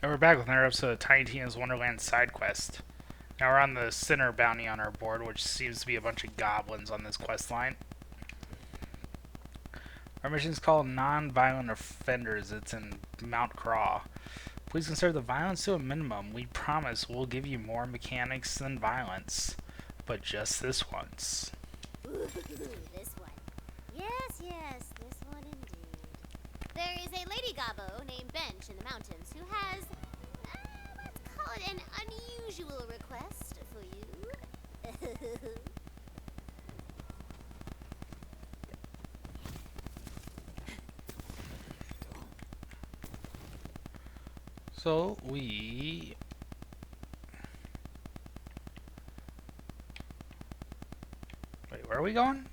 And we're back with another episode of Tiny Tina's Wonderlands side quest. Now we're on the center bounty on our board, which seems to be a bunch of goblins on this quest line. Our mission is called Non-Violent Offenders. It's in Mount Craw. Please consider the violence to a minimum. We promise we'll give you more mechanics than violence. But just this once. Ooh, this one. Yes, this one indeed. There is a lady gobbo named Bench in the mountains who has, let's call it an unusual request for you. So we... Wait, where are we going?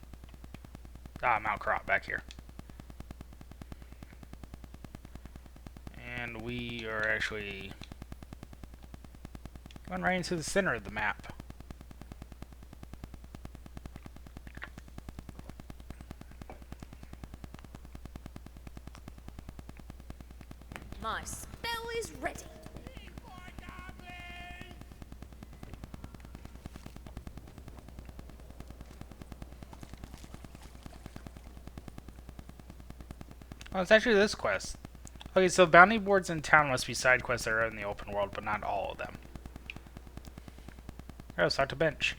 Ah, Mount Craw, back here. And we are actually going right into the center of the map. My spell is ready. Oh, it's actually this quest. Okay, so bounty boards in town must be side quests that are in the open world, but not all of them. Alright, let's talk to Bench.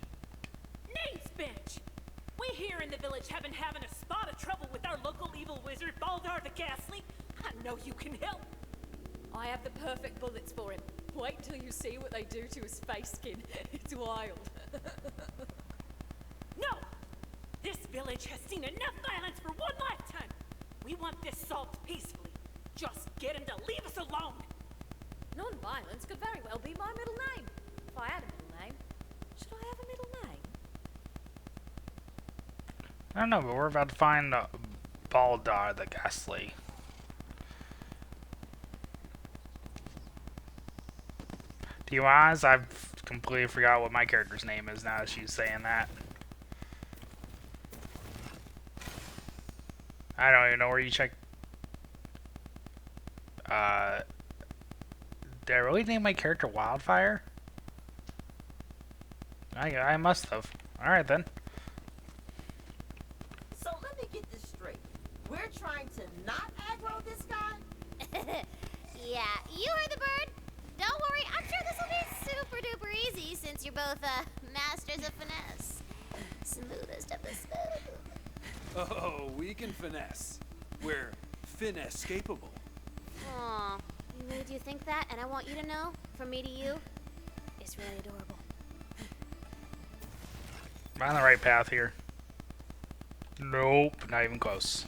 Name's Bench. We here in the village have been having a spot of trouble with our local evil wizard, Baldar the Ghastly. I know you can help. I have the perfect bullets for him. Wait till you see what they do to his face skin. It's wild. No! This village has seen enough violence for one lifetime. We want this solved peacefully. Just get him to leave us alone. Non-violence could very well be my middle name. If I had a middle name, should I have a middle name? I don't know, but we're about to find Baldar the Ghastly. To be honest, I've completely forgot what my character's name is now that she's saying that. I don't even know where you check. Did I really name my character Wildfire? I must have. Alright then. So let me get this straight. We're trying to not aggro this guy? Yeah, you heard the bird. Don't worry, I'm sure this will be super duper easy since you're both masters of finesse. Smoothest of the smooth. Oh, we can finesse. We're finesse-capable. Aw, you really do think that? And I want you to know, from me to you, it's really adorable. Am I on the right path here? Nope, not even close.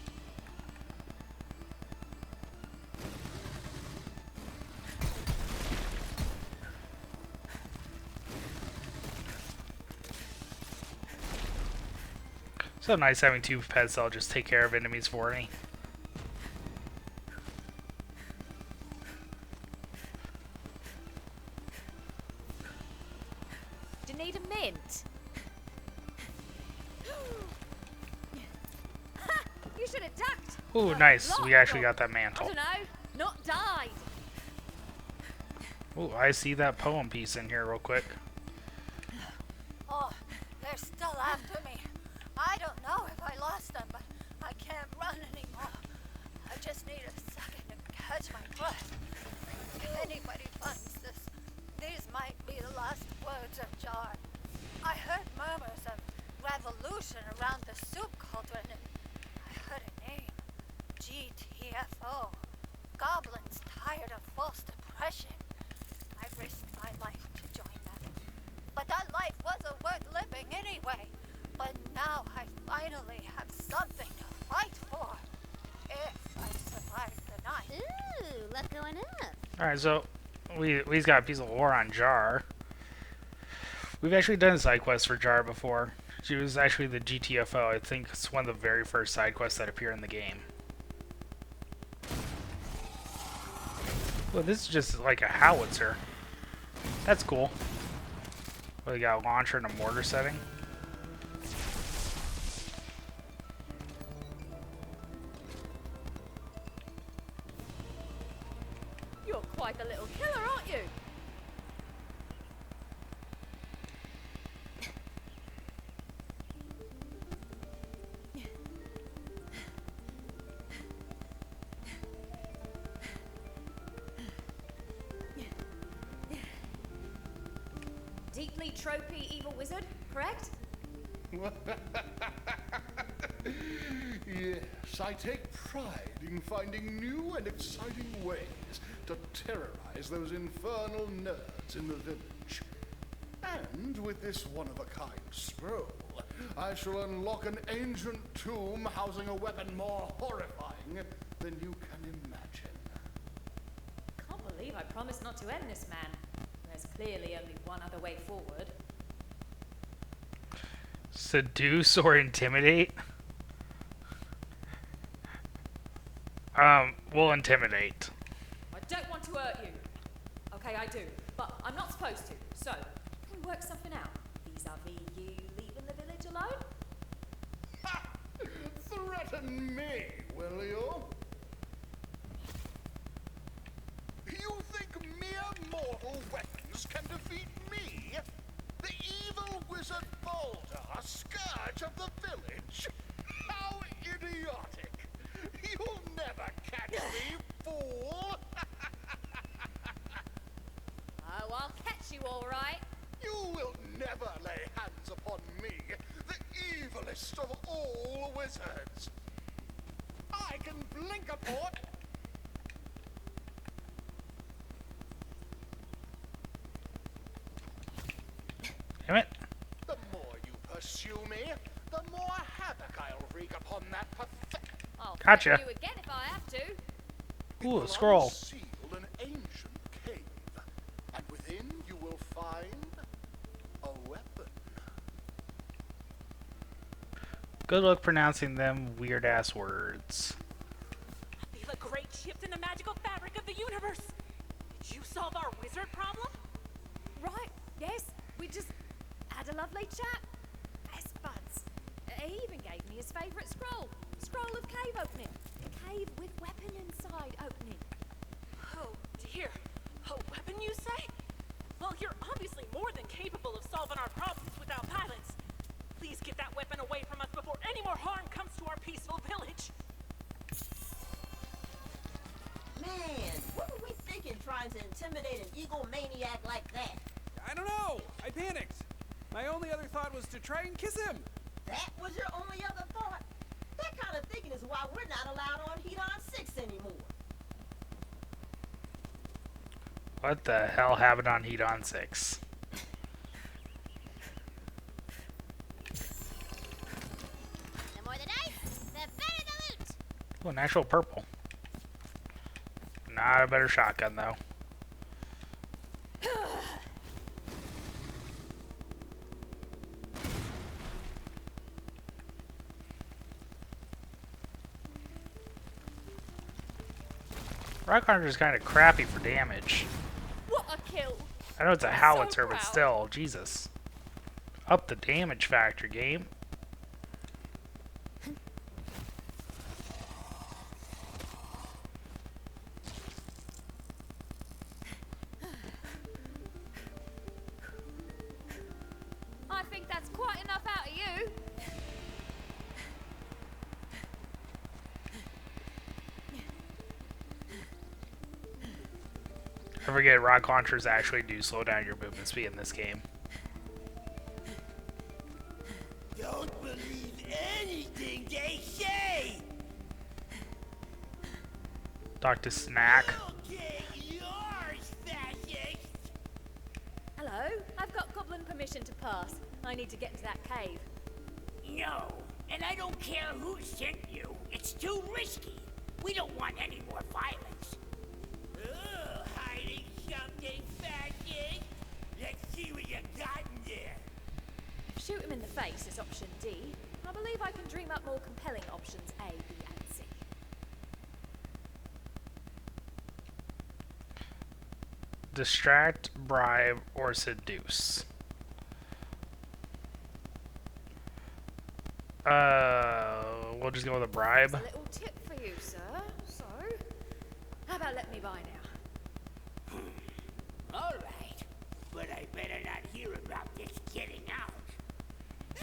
So nice having two pets that'll just take care of enemies for me. Do you need a mint? Ha! You should have ducked. Ooh, nice. We actually got that mantle. I don't know. Not died. Ooh, I see that poem piece in here real quick. Oh, they're still after me. I don't know if I lost them, but I can't run anymore. I just need a second to catch my breath. If anybody finds this, these might be the last words of Jar. I heard murmurs of revolution around the soup cauldron, and I heard a name. GTFO. Goblins tired of false depression. I risked my life to join them. But that life wasn't worth living anyway. But now I finally have something to fight for. If I survive the night. Ooh, luck going up. Alright, so we've got a piece of lore on Jar. We've actually done a side quest for Jar before. She was actually the GTFO. I think it's one of the very first side quests that appear in the game. Well, this is just like a howitzer. That's cool. Well, we got a launcher and a mortar setting. You're quite the little killer, aren't you? Deeply tropey evil wizard, correct? Yes, I take pride in finding new and exciting ways to terrorize those infernal nerds in the village. And with this one-of-a-kind scroll, I shall unlock an ancient tomb housing a weapon more horrifying than you can imagine. Can't believe I promised not to end this man. There's clearly only one other way forward. Seduce or intimidate? We'll intimidate. I don't want to hurt you. Okay, I do, but I'm not supposed to. So, can we work something out? Vis-a-vis you leaving the village alone? Ha! Threaten me, will you? You think mere mortal weapons can defeat me? The evil wizard Baldur, scourge of the village? How idiotic! You'll never catch me, fool! Oh, I'll catch you all right. You will never lay hands upon me, the evilest of all wizards. I can blink a port. Damn it. The more you pursue me, the more havoc I'll wreak upon that pathetic. I'll Gotcha. threaten you again if I have to. Ooh, a scroll. Unseal an ancient cave, and within you will find a weapon. Good luck pronouncing them weird-ass words. I feel a great shift in the magical fabric of the universe. Did you solve our wizard problem? Right, yes, we just had a lovely chat. Best buds. He even gave me his favourite scroll. Scroll of cave opening. Cave with weapon inside opening. Oh dear. A weapon, you say? Well, you're obviously more than capable of solving our problems without violence. Please get that weapon away from us before any more harm comes to our peaceful village. Man, what were we thinking trying to intimidate an egomaniac like that? I don't know. I panicked. My only other thought was to try and kiss him. That was your only other thought? That kind of thinking is why we're not allowed on Hedon 6 anymore. What the hell happened on Hedon 6? The more the dice, the better the loot. Oh, natural purple. Not a better shotgun, though. Rock Hunter is kind of crappy for damage. What a kill! I know it's a I'm so howitzer, but proud. still, Jesus. Up the damage factor, game. I think that's quite enough out of you. I forget rock launchers actually do slow down your movement speed in this game. Don't believe anything they say. Dr. Snack. You'll get yours, fascist. Hello, I've got goblin permission to pass. I need to get to that cave. No, and I don't care who sent you. It's too risky. We don't want any more violence. Ugh, hiding something, fascist. Let's see what you got in there. If shoot him in the face is option D, I believe I can dream up more compelling options A, B, and C. Distract, bribe, or seduce. We'll just go with a bribe. A little tip for you, sir. So, how about let me by now? All right, but I better not hear about this getting out.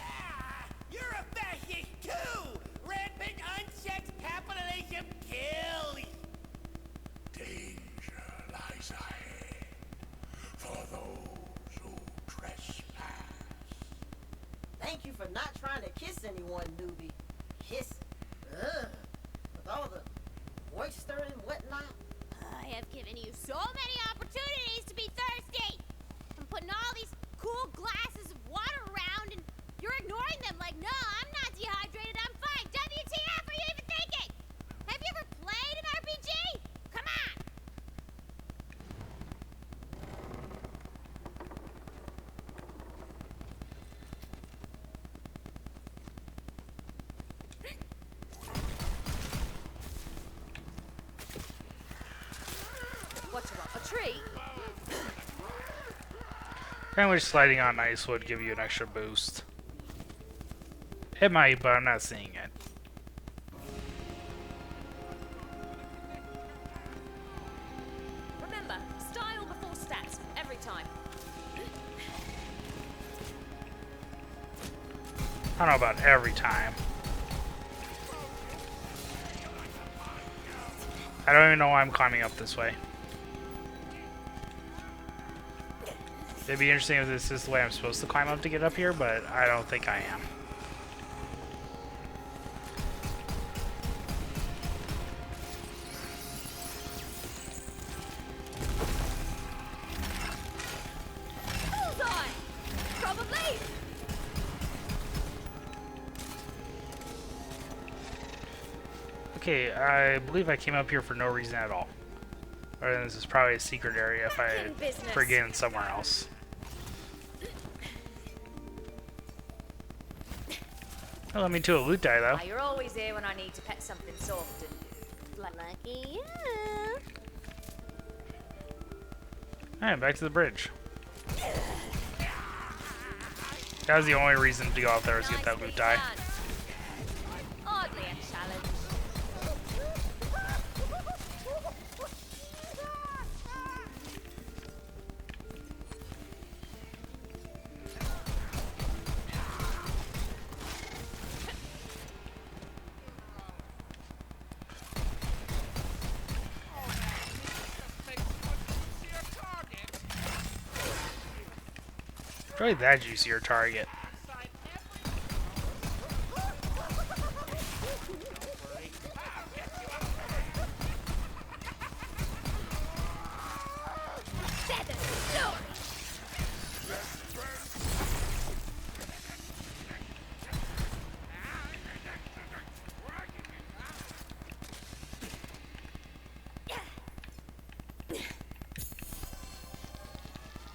Ah, you're a fascist too! Rampant unsexed capitalism kills! Danger lies ahead for those who trespass. Thank you for not trying to kiss anyone, newbie. Kiss. Ugh. With all the moisture and whatnot. I have given you so many opportunities to be thirsty. I'm putting all these cool glasses of water around and you're ignoring them like, no, I'm not dehydrated, I'm fine. WTF are you even thinking? Have you ever played an RPG? Come on! What you want? A treat? Apparently sliding on ice would give you an extra boost. It might, but I'm not seeing it. Remember, style before stats, every time. I don't know about every time. I don't even know why I'm climbing up this way. It'd be interesting if this is the way I'm supposed to climb up to get up here, but I don't think I am. Bullseye! Probably! Okay, I believe I came up here for no reason at all. Or this is probably a secret area if I Fucking business. forget somewhere else. That led me to a loot die, though. Ah, you're always here when I need to pet something soft and... Lucky you. Alright, back to the bridge. That was the only reason to go out there was to get that loot die. Hardly a challenge. Probably that juicier target.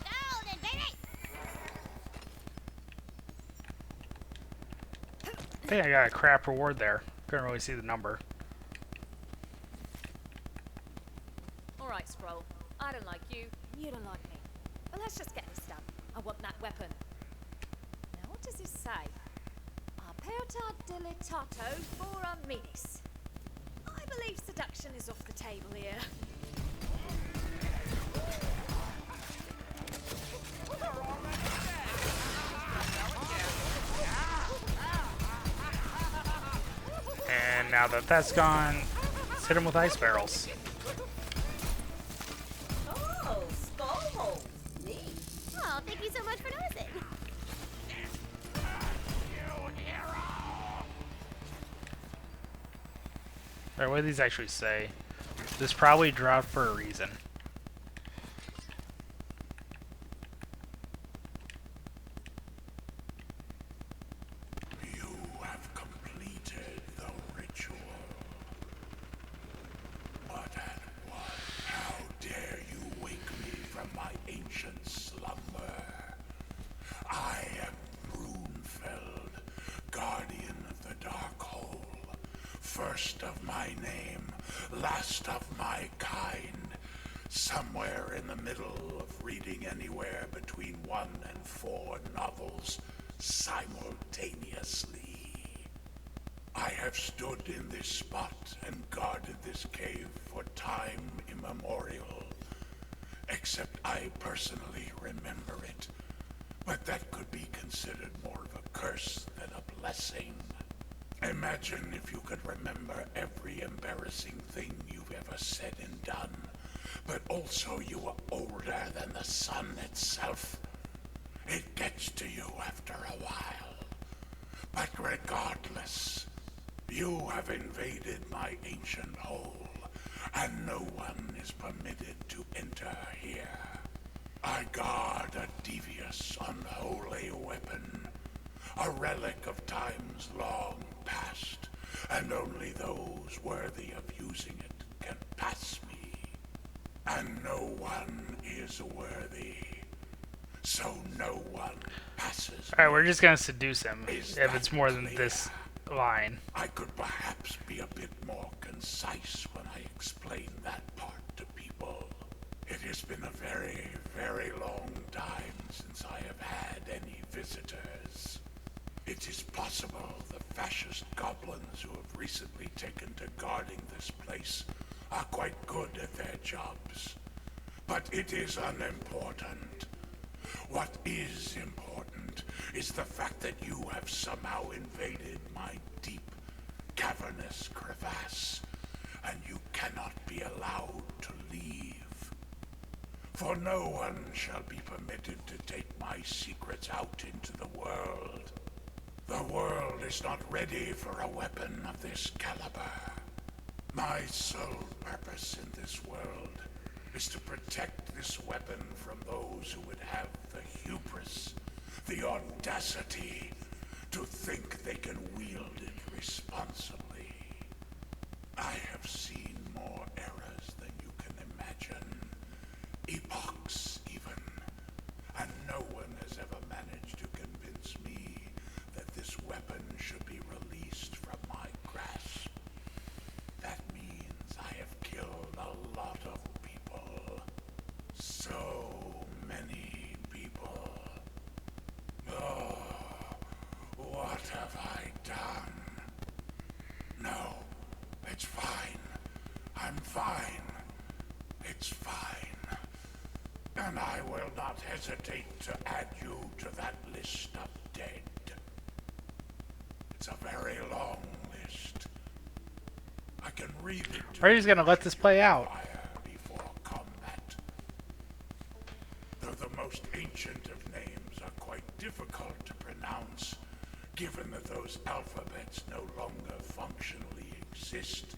Golden, baby! I think I got a crap reward there. Couldn't really see the number. Alright, Scroll. I don't like you, you don't like me. But let's just get this done. I want that weapon. Now, what does this say? Aperta deletato fora minis. I believe seduction is off the table here. And now that that's gone, let's hit him with ice barrels. Oh, skull holes. Neat. Oh, thank you so much for noticing. Alright, what do these actually say? This probably dropped for a reason. You have completed the ritual. But at what? How dare you wake me from my ancient slumber? I am Brunfeld, guardian of the dark hole. First of my name, last of my kind. Somewhere in the middle of reading anywhere between 1 and 4 novels simultaneously. I have stood in this spot and guarded this cave for time immemorial. except I personally remember it. But that could be considered more of a curse than a blessing. Imagine if you could remember every embarrassing thing you've ever said and done, but also you were older than the sun itself. It gets to you after a while. But regardless, you have invaded my ancient hole, and no one is permitted to enter here. I guard a devious, unholy weapon, a relic of times long past, and only those worthy of using it can pass me. And no one is worthy, so no one passes. Alright, we're just gonna seduce him Is if that it's more than clear? this line. I could perhaps be a bit more concise when I explain that part to people. It has been a very, very long time since I have had any visitors. It is possible the fascist goblins who have recently taken to guarding this place are quite good at their jobs. But it is unimportant. What is important is the fact that you have somehow invaded my deep, cavernous crevasse, and you cannot be allowed to leave. For no one shall be permitted to take my secrets out into the world. The world is not ready for a weapon of this caliber. My sole purpose in this world is to protect this weapon from those who would have the hubris, the audacity, to think they can wield it responsibly. I have seen more errors than you can imagine, epochs even, and no one has ever managed to convince me that this weapon should be released from my grasp. That means I have killed a lot of people. So many people. Oh, what have I done? No, it's fine. I'm fine. It's fine. And I will not hesitate to add you to that list of dead. It's a very long list. I can read it to We're just gonna let this play out. fire before combat. Though the most ancient of names are quite difficult to pronounce, given that those alphabets no longer functionally exist.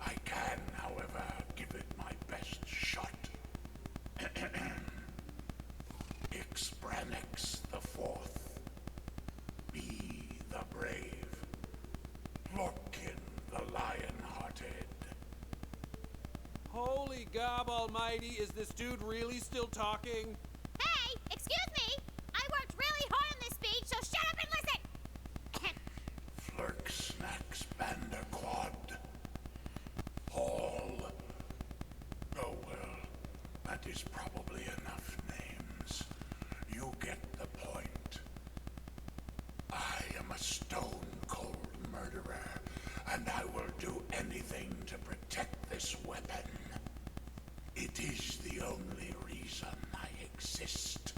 I can, however, give it my best shot. Ixbranix the Fourth, Be the Brave, Lorkin the Lion-Hearted. Holy gob almighty, is this dude really still talking? Hey, excuse me! I worked really hard on this speech, so shut up and listen! Flirksnax Banderquad, Hall. Oh well, that is probably enough names. You get the point. I am a stone-cold murderer, and I will do anything to protect this weapon. It is the only reason I exist.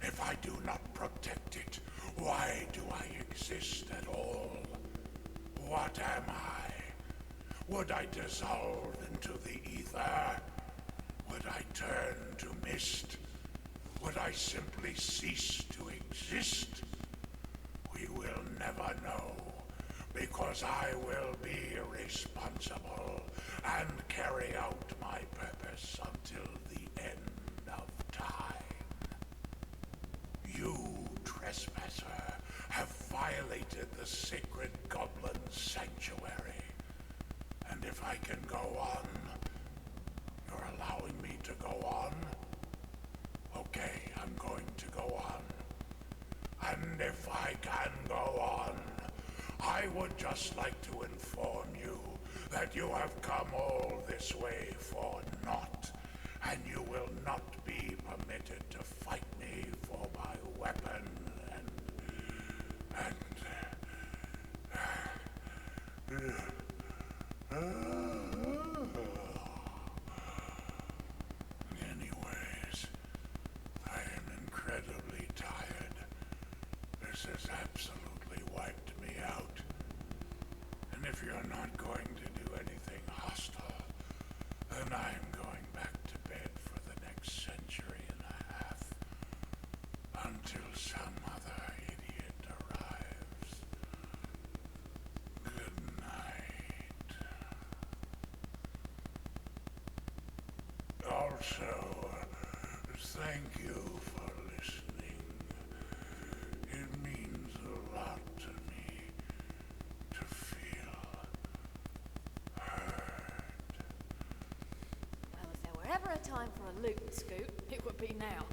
If I do not protect it, why do I exist at all? What am I? Would I dissolve into the ether? Would I turn to mist? Would I simply cease to exist? We will never know, because I will be responsible and carry out my purpose until the end of time. You, trespasser, have violated the sacred goblin sanctuary. And if I can go on, you're allowing me to go on? Okay, I'm going to go on. And if I can go on, I would just like to inform you that you have come all this way for naught, and you will not be permitted to fight me for my weapon Also, thank you for listening. It means a lot to me to feel heard. Well, if there were ever a time for a loot, Scoot, it would be now.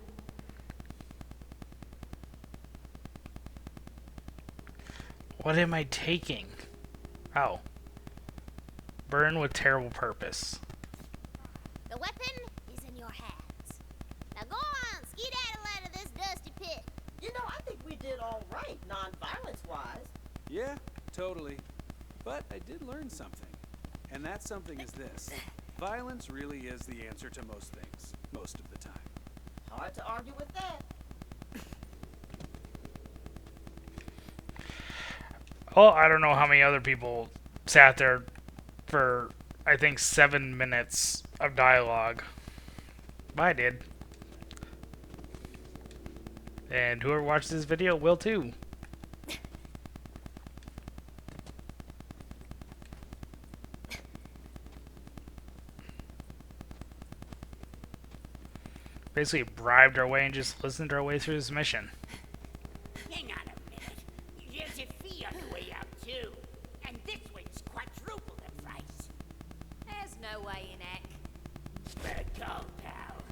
What am I taking? Oh. Burn with terrible purpose. The weapon is in your hands. Now go on, skedaddle out of this dusty pit. You know, I think we did all right, non-violence-wise. Yeah, totally. But I did learn something. And that something is this. Violence really is the answer to most things, most of the time. Hard to argue with that. Well, I don't know how many other people sat there for, I think, 7 minutes of dialogue. But I did. And whoever watched this video will too. Basically bribed our way and just listened our way through this mission. Hang on a minute. There's a fee on the way out, too. And this one's quadruple the price. There's no way in heck. Let go, pal.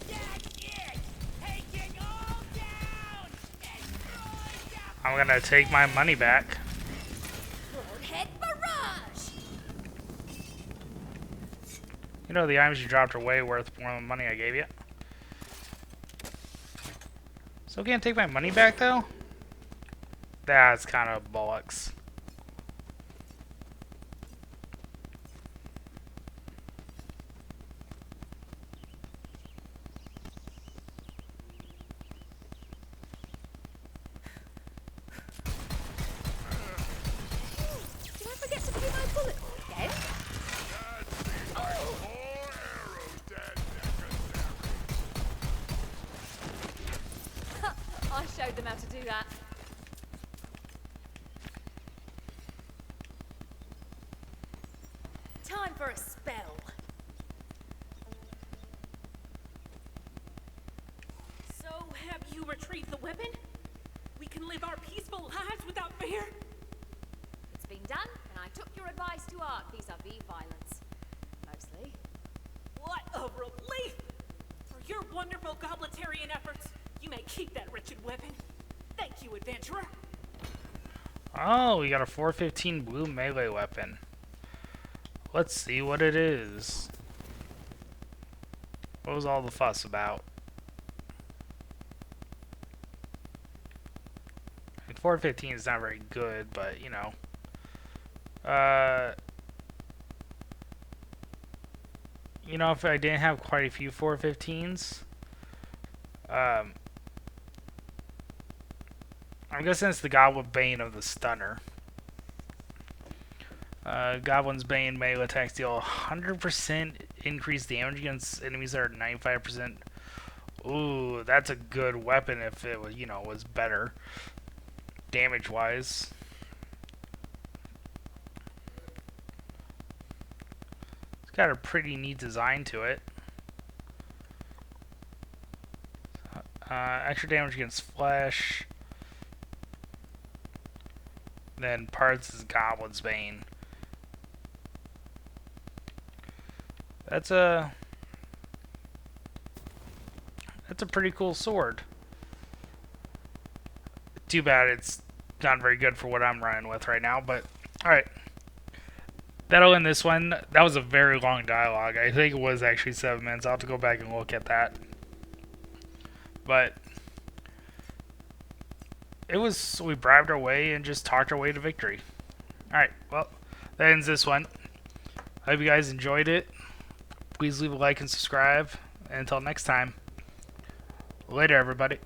That's it! Take it all down! Destroy the I'm gonna take my money back. Head barrage! You know, the items you dropped are way worth more than the money I gave you. Still can't take my money back, though? That's kind of bollocks. Did I forget to pay my bullet again? I showed them how to do that. Time for a spell. So, have you retrieved the weapon? We can live our peaceful lives without fear? It's been done, and I took your advice to heart vis-a-vis violence. Mostly. What a relief! For your wonderful gobletarian efforts, you may keep that wretched weapon. Thank you, adventurer. Oh, we got a 415 blue melee weapon. Let's see what it is. What was all the fuss about? I mean, 415 is not very good, but you know. You know, if I didn't have quite a few 415s, I'm guessing it's the Goblin Bane of the Stunner. Goblin's Bane melee attacks deal 100% increased damage against enemies that are 95%. Ooh, that's a good weapon if it was, you know, was better damage-wise. It's got a pretty neat design to it. Extra damage against flesh. Then parts is Goblin's Bane. That's a pretty cool sword. Too bad it's not very good for what I'm running with right now, but alright. That'll end this one. That was a very long dialogue. I think it was actually 7 minutes. I'll have to go back and look at that. But it was, we bribed our way and just talked our way to victory. Alright, well, that ends this one. I hope you guys enjoyed it. Please leave a like and subscribe. And until next time, later everybody.